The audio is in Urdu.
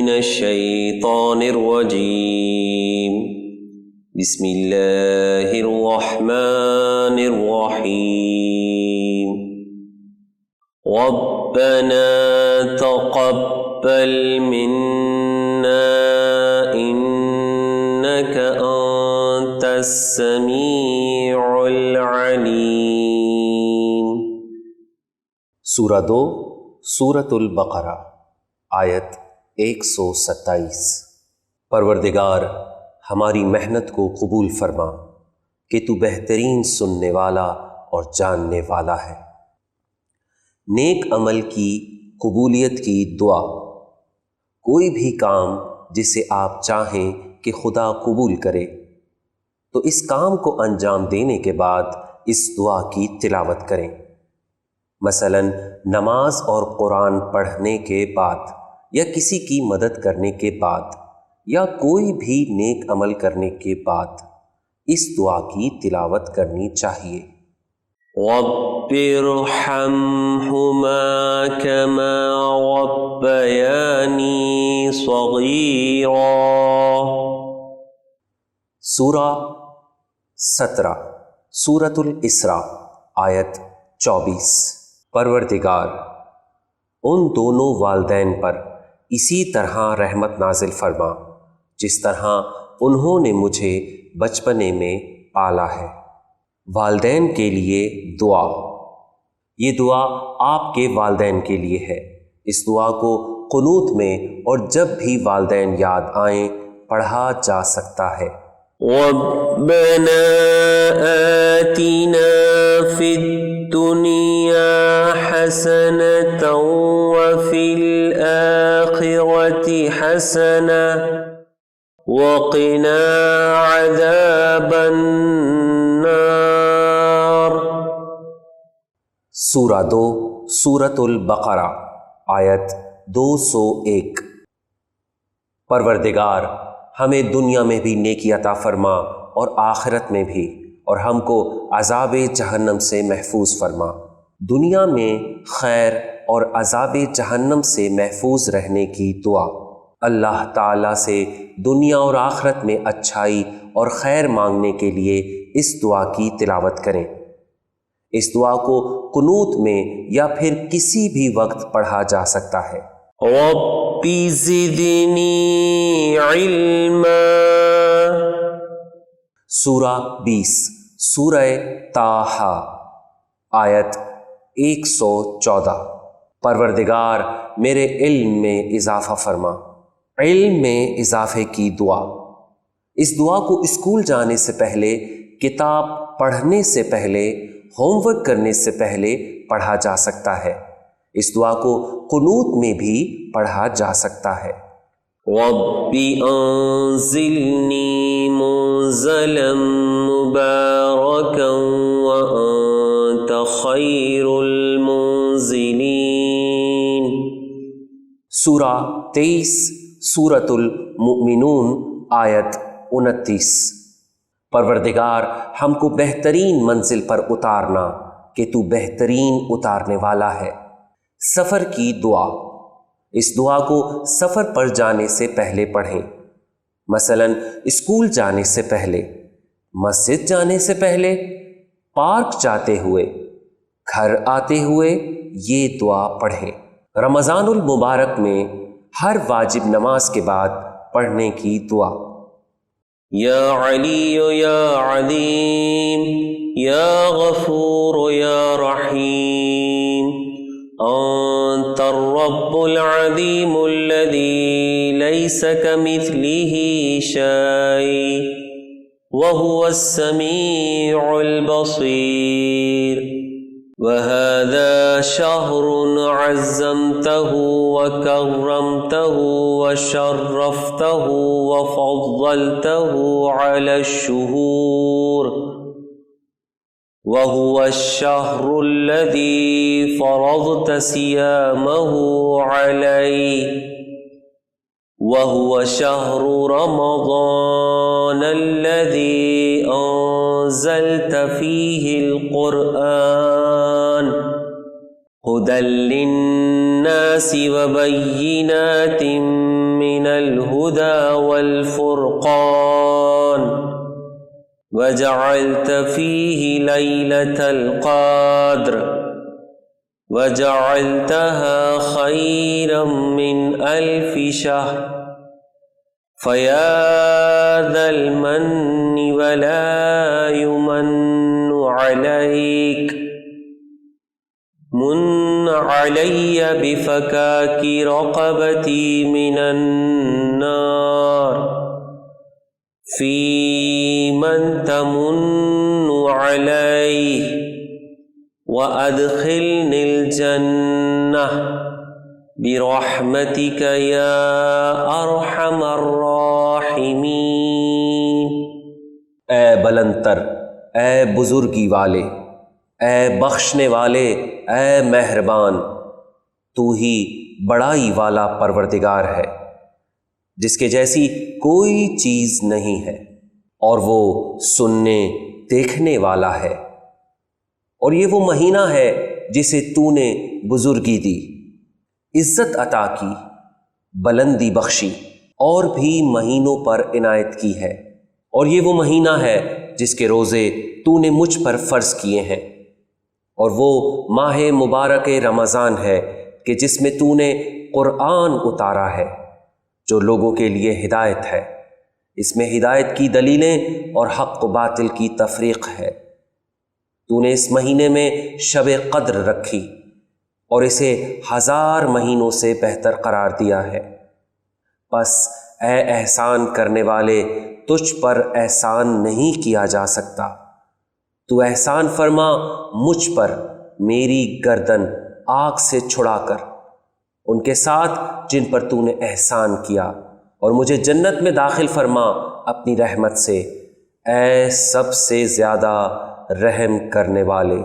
الشيطان الرجيم بسم الله الرحمن الرحيم ربنا تقبل منا إنك أنت السميع العليم۔ سورہ 2 سورۃ البقرہ آیت 127۔ پروردگار ہماری محنت کو قبول فرما کہ تو بہترین سننے والا اور جاننے والا ہے۔ نیک عمل کی قبولیت کی دعا۔ کوئی بھی کام جسے آپ چاہیں کہ خدا قبول کرے تو اس کام کو انجام دینے کے بعد اس دعا کی تلاوت کریں۔ مثلاً نماز اور قرآن پڑھنے کے بعد یا کسی کی مدد کرنے کے بعد یا کوئی بھی نیک عمل کرنے کے بعد اس دعا کی تلاوت کرنی چاہیے۔ رب ارحمہما کما ربیانی صغیرا۔ سورہ 17 سورۃ الاسراء آیت 24۔ پروردگار ان دونوں والدین پر اسی طرح رحمت نازل فرما جس طرح انہوں نے مجھے بچپنے میں پالا ہے۔ والدین کے لیے دعا۔ یہ دعا آپ کے والدین کے لیے ہے۔ اس دعا کو قنوت میں اور جب بھی والدین یاد آئیں پڑھا جا سکتا ہے۔ ربنا آتنا فی الدنیا حسنة وفی الآخرة حسنة وقنا عذاب النار۔ سورہ 2 سورۃ البقرہ آیت 201۔ پروردگار ہمیں دنیا میں بھی نیکی عطا فرما اور آخرت میں بھی، اور ہم کو عذاب جہنم سے محفوظ فرما۔ دنیا میں خیر اور عذاب جہنم سے محفوظ رہنے کی دعا۔ اللہ تعالیٰ سے دنیا اور آخرت میں اچھائی اور خیر مانگنے کے لیے اس دعا کی تلاوت کریں۔ اس دعا کو قنوت میں یا پھر کسی بھی وقت پڑھا جا سکتا ہے۔ رب زدنی علما۔ سورہ 20 سورہ طٰہٰ آیت 114۔ پروردگار میرے علم میں اضافہ فرما۔ علم میں اضافے کی دعا۔ اس دعا کو اسکول جانے سے پہلے، کتاب پڑھنے سے پہلے، ہوم ورک کرنے سے پہلے پڑھا جا سکتا ہے۔ اس دعا کو قنوت میں بھی پڑھا جا سکتا ہے۔ رب انزلنی منزلا مبارکا وانت خیر المنزلین۔ سورہ 23 سورۃ المؤمنون آیت 29۔ پروردگار ہم کو بہترین منزل پر اتارنا کہ تو بہترین اتارنے والا ہے۔ سفر کی دعا۔ اس دعا کو سفر پر جانے سے پہلے پڑھیں۔ مثلاً اسکول جانے سے پہلے، مسجد جانے سے پہلے، پارک جاتے ہوئے، گھر آتے ہوئے یہ دعا پڑھیں۔ رمضان المبارک میں ہر واجب نماز کے بعد پڑھنے کی دعا۔ یا علی یا عظیم یا غفور یا رحیم انت الرب العظیم الذی لیس کمثلہ شیء وهو السمیع البصیر وهذا شهر عزمته وكرمته وشرفته وفضلته على الشهور وهو الشهر الذي فرضت صيامه عليه وهو شهر رمضان الذي أنزلت فيه القرآن هدى للناس وبينات من الهدى والفرقان وجعلت فيه ليلة القدر وجعلتها خيرا من 1000 شهر فيا ذا المن ولا يمن عليك من علي بفكاك رقبتي من النار في من تمن عليه وأدخلني الجنة برحمتك يا أرحم الراحمين۔ اے بلندتر، اے بزرگی والے، اے بخشنے والے، اے مہربان، تو ہی بڑائی والا پروردگار ہے جس کے جیسی کوئی چیز نہیں ہے، اور وہ سننے دیکھنے والا ہے۔ اور یہ وہ مہینہ ہے جسے تو نے بزرگی دی، عزت عطا کی، بلندی بخشی، اور بھی مہینوں پر عنایت کی ہے۔ اور یہ وہ مہینہ ہے جس کے روزے تو نے مجھ پر فرض کیے ہیں، اور وہ ماہ مبارک رمضان ہے کہ جس میں تو نے قرآن اتارا ہے جو لوگوں کے لیے ہدایت ہے۔ اس میں ہدایت کی دلیلیں اور حق و باطل کی تفریق ہے۔ تو نے اس مہینے میں شب قدر رکھی اور اسے 1000 مہینوں سے بہتر قرار دیا ہے۔ پس اے احسان کرنے والے، تجھ پر احسان نہیں کیا جا سکتا۔ تو احسان فرما مجھ پر میری گردن آگ سے چھڑا کر، ان کے ساتھ جن پر تو نے احسان کیا، اور مجھے جنت میں داخل فرما اپنی رحمت سے، اے سب سے زیادہ رحم کرنے والے۔